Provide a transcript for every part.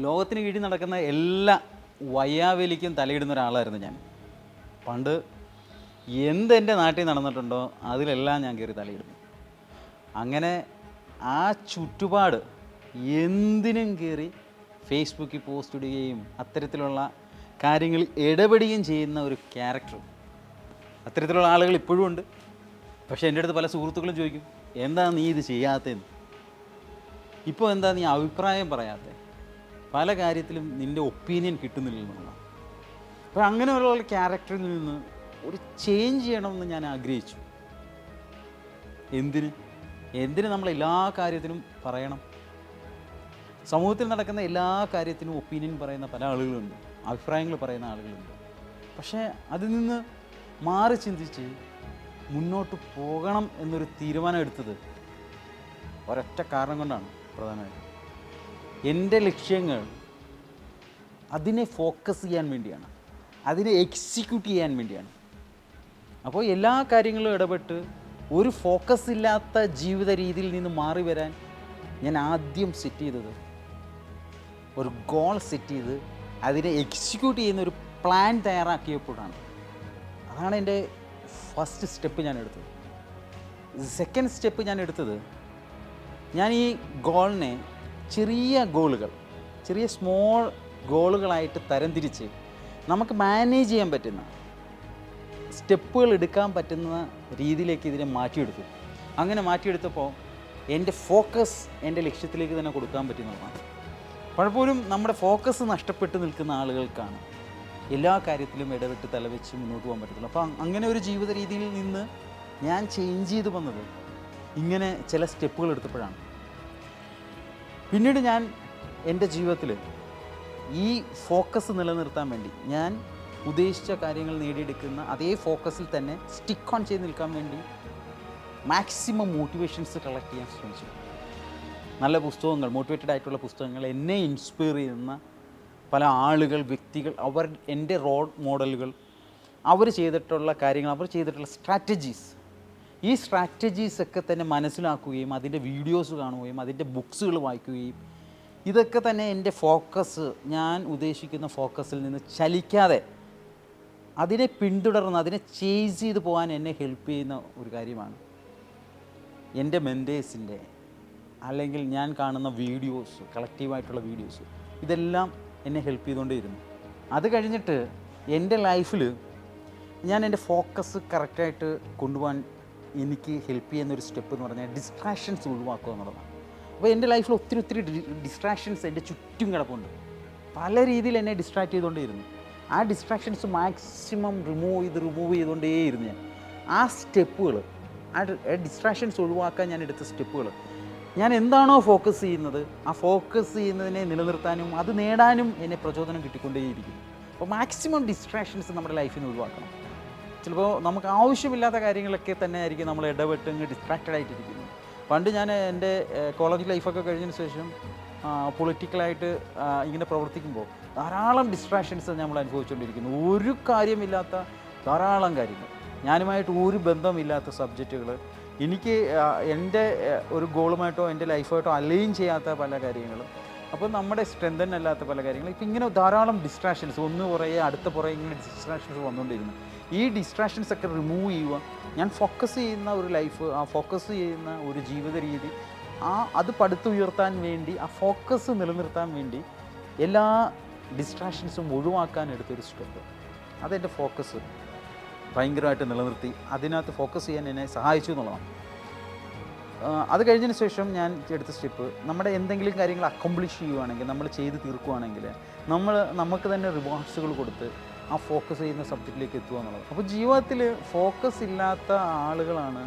ലോകത്തിന് കീഴിൽ നടക്കുന്ന എല്ലാ വയ്യാവേലിക്കും തലയിടുന്ന ഒരാളായിരുന്നു ഞാൻ. പണ്ട് എന്തെൻ്റെ നാട്ടിൽ നടന്നിട്ടുണ്ടോ അതിലെല്ലാം ഞാൻ കയറി തലയിടുന്നു. അങ്ങനെ ആ ചുറ്റുപാട് എന്തിനും കയറി ഫേസ്ബുക്കിൽ പോസ്റ്റ് ഇടുകയും അത്തരത്തിലുള്ള കാര്യങ്ങളിൽ ഇടപെടുകയും ചെയ്യുന്ന ഒരു ക്യാരക്ടർ. അത്തരത്തിലുള്ള ആളുകൾ ഇപ്പോഴും ഉണ്ട്. പക്ഷേ എൻ്റെ അടുത്ത് പല സുഹൃത്തുക്കളും ചോദിക്കും, എന്താ നീ ഇത് ചെയ്യാത്തതെന്ന്, ഇപ്പോൾ എന്താ നീ അഭിപ്രായം പറയാത്തത്, പല കാര്യത്തിലും നിൻ്റെ ഒപ്പീനിയൻ കിട്ടുന്നില്ലെന്നുള്ളതാണ്. അപ്പോൾ അങ്ങനെയുള്ള ക്യാരക്ടറിൽ നിന്ന് ഒരു ചേഞ്ച് ചെയ്യണമെന്ന് ഞാൻ ആഗ്രഹിച്ചു. എന്തിന് നമ്മൾ എല്ലാ കാര്യത്തിനും പറയണം? സമൂഹത്തിൽ നടക്കുന്ന എല്ലാ കാര്യത്തിനും ഒപ്പീനിയൻ പറയുന്ന പല ആളുകളുണ്ട്, അഭിപ്രായങ്ങൾ പറയുന്ന ആളുകളുണ്ട്. പക്ഷേ അതിൽ നിന്ന് മാറി ചിന്തിച്ച് മുന്നോട്ട് പോകണം എന്നൊരു തീരുമാനം എടുത്തത് ഒരൊറ്റ കാരണം കൊണ്ടാണ്. പ്രധാനമായിട്ടും എൻ്റെ ലക്ഷ്യങ്ങൾ അതിനെ ഫോക്കസ് ചെയ്യാൻ വേണ്ടിയാണ്, അതിനെ എക്സിക്യൂട്ട് ചെയ്യാൻ വേണ്ടിയാണ്. അപ്പോൾ എല്ലാ കാര്യങ്ങളും ഇടപെട്ട് ഒരു ഫോക്കസ് ഇല്ലാത്ത ജീവിത രീതിയിൽ നിന്ന് മാറി വരാൻ ഞാൻ ആദ്യം സെറ്റ് ചെയ്തത് ഒരു ഗോൾ സെറ്റ് ചെയ്ത് അതിനെ എക്സിക്യൂട്ട് ചെയ്യുന്ന ഒരു പ്ലാൻ തയ്യാറാക്കിയപ്പോഴാണ്. അതാണ് എൻ്റെ ഫസ്റ്റ് സ്റ്റെപ്പ് ഞാൻ എടുത്തത്. സെക്കൻഡ് സ്റ്റെപ്പ് ഞാൻ എടുത്തത്, ഞാൻ ഈ ഗോളിനെ ചെറിയ സ്മോൾ ഗോളുകളായിട്ട് തരംതിരിച്ച് നമുക്ക് മാനേജ് ചെയ്യാൻ പറ്റുന്ന സ്റ്റെപ്പുകൾ എടുക്കാൻ പറ്റുന്ന രീതിയിലേക്ക് ഇതിനെ മാറ്റിയെടുത്തു. അങ്ങനെ മാറ്റിയെടുത്തപ്പോൾ എൻ്റെ ഫോക്കസ് എൻ്റെ ലക്ഷ്യത്തിലേക്ക് തന്നെ കൊടുക്കാൻ പറ്റുന്നതാണ്. പലപ്പോഴും നമ്മുടെ ഫോക്കസ് നഷ്ടപ്പെട്ട് നിൽക്കുന്ന ആളുകൾക്കാണ് എല്ലാ കാര്യത്തിലും ഇടപെട്ട് തലവെച്ച് മുന്നോട്ട് പോകാൻ പറ്റത്തുള്ളൂ. അപ്പോൾ അങ്ങനെ ഒരു ജീവിത രീതിയിൽ നിന്ന് ഞാൻ ചേഞ്ച് ചെയ്ത് വന്നത് ഇങ്ങനെ ചില സ്റ്റെപ്പുകൾ എടുത്തപ്പോഴാണ്. പിന്നീട് ഞാൻ എൻ്റെ ജീവിതത്തിൽ ഈ ഫോക്കസ് നിലനിർത്താൻ വേണ്ടി, ഞാൻ ഉദ്ദേശിച്ച കാര്യങ്ങൾ നേടിയെടുക്കുന്ന അതേ ഫോക്കസിൽ തന്നെ സ്റ്റിക്ക് ഓൺ ചെയ്ത് നിൽക്കാൻ വേണ്ടി മാക്സിമം മോട്ടിവേഷൻസ് കളക്ട് ചെയ്യാൻ ശ്രമിച്ചു. നല്ല പുസ്തകങ്ങൾ, മോട്ടിവേറ്റഡ് ആയിട്ടുള്ള പുസ്തകങ്ങൾ, എന്നെ ഇൻസ്പയർ ചെയ്യുന്ന പല ആളുകൾ, വ്യക്തികൾ, എൻ്റെ റോൾ മോഡലുകൾ, അവർ ചെയ്തിട്ടുള്ള കാര്യങ്ങൾ, അവർ ചെയ്തിട്ടുള്ള സ്ട്രാറ്റജീസ്, ഈ സ്ട്രാറ്റജീസൊക്കെ തന്നെ മനസ്സിലാക്കുകയും അതിൻ്റെ വീഡിയോസ് കാണുകയും അതിൻ്റെ ബുക്സുകൾ വായിക്കുകയും, ഇതൊക്കെ തന്നെ എൻ്റെ ഫോക്കസ്, ഞാൻ ഉദ്ദേശിക്കുന്ന ഫോക്കസിൽ നിന്ന് ചലിക്കാതെ അതിനെ പിന്തുടർന്ന് അതിനെ ചേസ് ചെയ്ത് പോകാൻ എന്നെ ഹെൽപ്പ് ചെയ്യുന്ന ഒരു കാര്യമാണ് എൻ്റെ മെൻറ്റേഴ്സിൻ്റെ അല്ലെങ്കിൽ ഞാൻ കാണുന്ന വീഡിയോസ്, കളക്റ്റീവായിട്ടുള്ള വീഡിയോസ്, ഇതെല്ലാം എന്നെ ഹെൽപ്പ് ചെയ്തുകൊണ്ടേയിരുന്നു. അത് കഴിഞ്ഞിട്ട് എൻ്റെ ലൈഫിൽ ഞാൻ എൻ്റെ ഫോക്കസ് കറക്റ്റായിട്ട് കൊണ്ടുപോകാൻ എനിക്ക് ഹെൽപ്പ് ചെയ്യുന്നൊരു സ്റ്റെപ്പ് എന്ന് പറഞ്ഞാൽ ഡിസ്ട്രാക്ഷൻസ് ഒഴിവാക്കുക എന്നുള്ളതാണ്. അപ്പോൾ എൻ്റെ ലൈഫിൽ ഒത്തിരി ഡിസ്ട്രാക്ഷൻസ് എൻ്റെ ചുറ്റും കിടപ്പുണ്ട്. പല രീതിയിൽ എന്നെ ഡിസ്ട്രാക്ട് ചെയ്തുകൊണ്ടേയിരുന്നു. ആ ഡിസ്ട്രാക്ഷൻസ് മാക്സിമം റിമൂവ് ചെയ്തുകൊണ്ടേയിരുന്നു ഞാൻ. ആ സ്റ്റെപ്പുകൾ, ആ ഡിസ്ട്രാക്ഷൻസ് ഒഴിവാക്കാൻ ഞാൻ എടുത്ത സ്റ്റെപ്പുകൾ, ഞാൻ എന്താണോ ഫോക്കസ് ചെയ്യുന്നത് ആ ഫോക്കസ് ചെയ്യുന്നതിനെ നിലനിർത്താനും അത് നേടാനും എന്നെ പ്രചോദനം കിട്ടിക്കൊണ്ടേയിരിക്കും. അപ്പോൾ മാക്സിമം ഡിസ്ട്രാക്ഷൻസ് നമ്മുടെ ലൈഫിൽ നിന്ന് ഒഴിവാക്കണം. ചിലപ്പോൾ നമുക്ക് ആവശ്യമില്ലാത്ത കാര്യങ്ങളൊക്കെ തന്നെ ആയിരിക്കും നമ്മൾ ഇടപെട്ട് ഡിസ്ട്രാക്റ്റഡ് ആയിട്ടിരിക്കുന്നത്. പണ്ട് ഞാൻ എൻ്റെ കോളേജ് ലൈഫൊക്കെ കഴിഞ്ഞതിന് ശേഷം പൊളിറ്റിക്കലായിട്ട് ഇങ്ങനെ പ്രവർത്തിക്കുമ്പോൾ ധാരാളം ഡിസ്ട്രാക്ഷൻസ് നമ്മൾ അനുഭവിച്ചുകൊണ്ടിരിക്കുന്നു. ഒരു കാര്യമില്ലാത്ത ധാരാളം കാര്യങ്ങൾ, ഞാനുമായിട്ട് ഒരു ബന്ധമില്ലാത്ത സബ്ജക്റ്റുകൾ, എനിക്ക് എൻ്റെ ഒരു ഗോളുമായിട്ടോ എൻ്റെ ലൈഫായിട്ടോ അലൈൻ ചെയ്യാത്ത പല കാര്യങ്ങളും, അപ്പോൾ നമ്മുടെ സ്ട്രെങ്തൻ അല്ലാത്ത പല കാര്യങ്ങളും, ഇപ്പം ഇങ്ങനെ ധാരാളം ഡിസ്ട്രാക്ഷൻസ്, ഒന്ന് പുറകെ അടുത്ത പുറകെ ഇങ്ങനെ ഡിസ്ട്രാക്ഷൻസ് വന്നുകൊണ്ടിരുന്നു. ഈ ഡിസ്ട്രാക്ഷൻസ് ഒക്കെ റിമൂവ് ചെയ്യുക, ഞാൻ ഫോക്കസ് ചെയ്യുന്ന ഒരു ലൈഫ്, ആ ഫോക്കസ് ചെയ്യുന്ന ഒരു ജീവിത രീതി, അത് പടുത്തുയർത്താൻ വേണ്ടി, ആ ഫോക്കസ് നിലനിർത്താൻ വേണ്ടി എല്ലാ ഡിസ്ട്രാക്ഷൻസും ഒഴിവാക്കാൻ എടുത്തൊരു സ്റ്റെപ്പ്. അതെൻ്റെ ഫോക്കസ് ഭയങ്കരമായിട്ട് നിലനിർത്തി അതിനകത്ത് ഫോക്കസ് ചെയ്യാൻ എന്നെ സഹായിച്ചു എന്നുള്ളതാണ്. അത് കഴിഞ്ഞതിന് ശേഷം ഞാൻ എടുത്ത സ്റ്റെപ്പ്, നമ്മുടെ എന്തെങ്കിലും കാര്യങ്ങൾ അക്കംപ്ലിഷ് ചെയ്യുകയാണെങ്കിൽ, നമ്മൾ ചെയ്ത് തീർക്കുകയാണെങ്കിൽ നമുക്ക് തന്നെ റിവാർഡ്സുകൾ കൊടുത്ത് ആ ഫോക്കസ് ചെയ്യുന്ന സബ്ജക്റ്റിലേക്ക് എത്തുക എന്നുള്ളത്. അപ്പോൾ ജീവിതത്തിൽ ഫോക്കസ് ഇല്ലാത്ത ആളുകളാണ്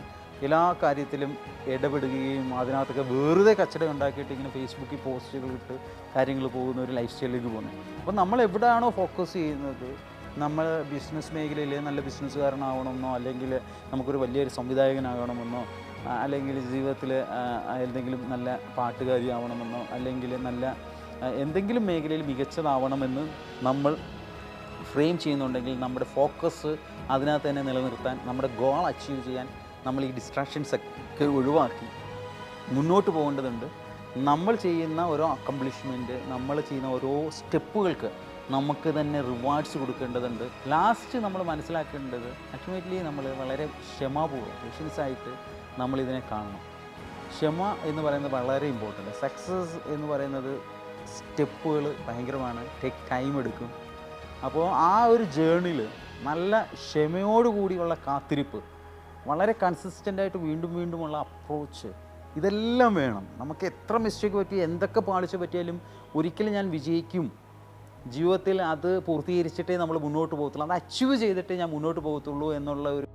എല്ലാ കാര്യത്തിലും ഇടപെടുകയും അതിനകത്തൊക്കെ വെറുതെ കച്ചട ഉണ്ടാക്കിയിട്ട് ഇങ്ങനെ ഫേസ്ബുക്കിൽ പോസ്റ്റുകൾ ഇട്ട് കാര്യങ്ങൾ പോകുന്ന ഒരു ലൈഫ് സ്റ്റൈലിലേക്ക് പോകുന്നത്. അപ്പോൾ നമ്മൾ എവിടെയാണോ ഫോക്കസ് ചെയ്യുന്നത്, നമ്മൾ ബിസിനസ് മേഖലയിൽ നല്ല ബിസിനസ്സുകാരനാവണമെന്നോ, അല്ലെങ്കിൽ നമുക്കൊരു വലിയൊരു സംവിധായകനാകണമെന്നോ, അല്ലെങ്കിൽ ജീവിതത്തിൽ എന്തെങ്കിലും നല്ല പാട്ടുകാരി ആവണമെന്നോ, അല്ലെങ്കിൽ നല്ല എന്തെങ്കിലും മേഖലയിൽ മികച്ചതാവണമെന്ന് നമ്മൾ ഫ്രെയിം ചെയ്യുന്നുണ്ടെങ്കിൽ നമ്മുടെ ഫോക്കസ് അതിനകത്ത് തന്നെ നിലനിർത്താൻ, നമ്മുടെ ഗോൾ അച്ചീവ് ചെയ്യാൻ നമ്മൾ ഈ ഡിസ്ട്രാക്ഷൻസൊക്കെ ഒഴിവാക്കി മുന്നോട്ട് പോകേണ്ടതുണ്ട്. നമ്മൾ ചെയ്യുന്ന ഓരോ അക്കംപ്ലിഷ്മെൻറ്റ്, നമ്മൾ ചെയ്യുന്ന ഓരോ സ്റ്റെപ്പുകൾക്ക് നമുക്ക് തന്നെ റിവാർഡ്സ് കൊടുക്കേണ്ടതുണ്ട്. ലാസ്റ്റ് നമ്മൾ മനസ്സിലാക്കേണ്ടത് അൾട്ടിമേറ്റ്ലി നമ്മൾ വളരെ ക്ഷമാപൂർവ്വം പേഷ്യൻസായിട്ട് നമ്മളിതിനെ കാണണം. ക്ഷമ എന്ന് പറയുന്നത് വളരെ ഇമ്പോർട്ടൻ്റ്. സക്സസ് എന്ന് പറയുന്നത് സ്റ്റെപ്പുകൾ ഭയങ്കരമാണ്, ടേക്ക് ടൈം എടുക്കും. അപ്പോൾ ആ ഒരു ജേർണിയിൽ നല്ല ക്ഷമയോടുകൂടിയുള്ള കാത്തിരിപ്പ്, വളരെ കൺസിസ്റ്റൻ്റായിട്ട് വീണ്ടും വീണ്ടുമുള്ള അപ്രോച്ച്, ഇതെല്ലാം വേണം. നമുക്ക് എത്ര മിസ്റ്റേക്ക് പറ്റി, എന്തൊക്കെ പാളിച്ച പറ്റിയാലും ഒരിക്കലും ഞാൻ വിജയിക്കും, ജീവിതത്തിൽ അത് പൂർത്തീകരിച്ചിട്ടേ നമ്മൾ മുന്നോട്ട് പോകത്തുള്ളൂ, അത് അച്ചീവ് ചെയ്തിട്ടേ ഞാൻ മുന്നോട്ട് പോകത്തുള്ളൂ എന്നുള്ള ഒരു